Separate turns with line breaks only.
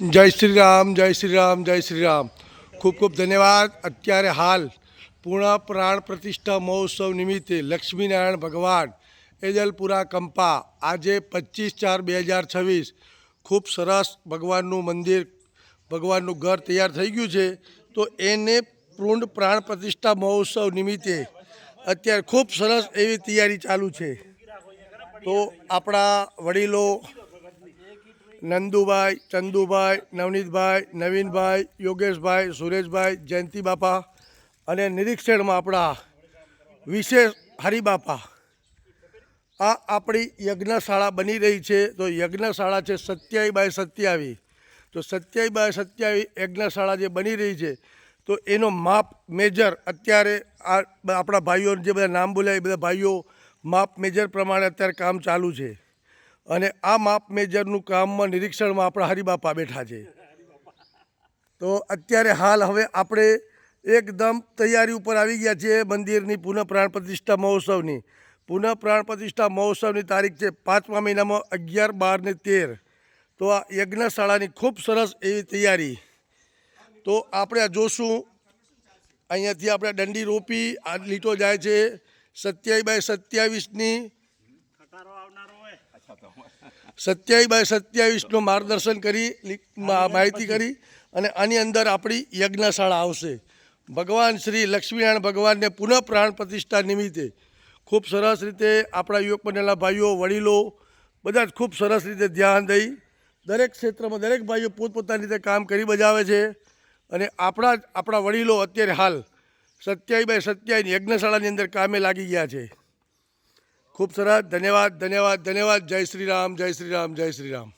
જય શ્રી રામ, જય શ્રી રામ, જય શ્રી રામ. ખૂબ ખૂબ ધન્યવાદ. અત્યારે હાલ પૂર્ણ પ્રાણ પ્રતિષ્ઠા મહોત્સવ નિમિત્તે લક્ષ્મીનારાયણ ભગવાન એજલપુરા કંપા આજે 25/4/2026 ખૂબ સરસ ભગવાનનું મંદિર, ભગવાનનું ઘર તૈયાર થઈ ગયું છે. તો એને પૂર્ણ પ્રાણ પ્રતિષ્ઠા મહોત્સવ નિમિત્તે અત્યારે ખૂબ સરસ એવી તૈયારી ચાલુ છે. તો આપણા વડીલો નંદુભાઈ, ચંદુભાઈ, નવનીતભાઈ, નવીનભાઈ, યોગેશભાઈ, સુરેશભાઈ, જયંતિ બાપા અને નિરીક્ષણમાં આપણા વિશેષ હરિબાપા, આ આપણી યજ્ઞશાળા બની રહી છે. તો યજ્ઞશાળા છે 27/27. તો 27/27 યજ્ઞશાળા જે બની રહી છે, તો એનો માપ મેજર અત્યારે આપણા ભાઈઓ જે બધા નામ બોલ્યા એ બધા ભાઈઓ માપ મેજર પ્રમાણે અત્યારે કામ ચાલુ છે. અને આ માપ મેજરનું કામમાં નિરીક્ષણમાં આપણા હરિબાપા બેઠા છે. તો અત્યારે હાલ હવે આપણે એકદમ તૈયારી ઉપર આવી ગયા છીએ મંદિરની પુનઃ પ્રાણ પ્રતિષ્ઠા મહોત્સવની. પુનઃ પ્રાણ પ્રતિષ્ઠા મહોત્સવની તારીખ છે 5મા મહિનામાં 11, 12 ને 13. તો આ યજ્ઞશાળાની ખૂબ સરસ એવી તૈયારી. તો આપણે જોશું અહીંયાથી આપણે દંડી રોપી આ લીટો જાય છે 27/27ની 27/27નું માર્ગદર્શન કરી માહિતી કરી અને આની અંદર આપણી યજ્ઞશાળા આવશે. ભગવાન શ્રી લક્ષ્મીનારાયણ ભગવાનને પુનઃ પ્રાણ પ્રતિષ્ઠા નિમિત્તે ખૂબ સરસ રીતે આપણા યુવક બનેલા ભાઈઓ, વડીલો બધા જ ખૂબ સરસ રીતે ધ્યાન દઈ દરેક ક્ષેત્રમાં દરેક ભાઈઓ પોતપોતાની રીતે કામ કરી બજાવે છે. અને આપણા વડીલો અત્યારે હાલ 27/27ની યજ્ઞશાળાની અંદર કામે લાગી ગયા છે. ખૂબ સરસ. ધન્યવાદ, ધન્યવાદ, ધન્યવાદ. જય શ્રી રામ, જય શ્રી રામ, જય શ્રી રામ.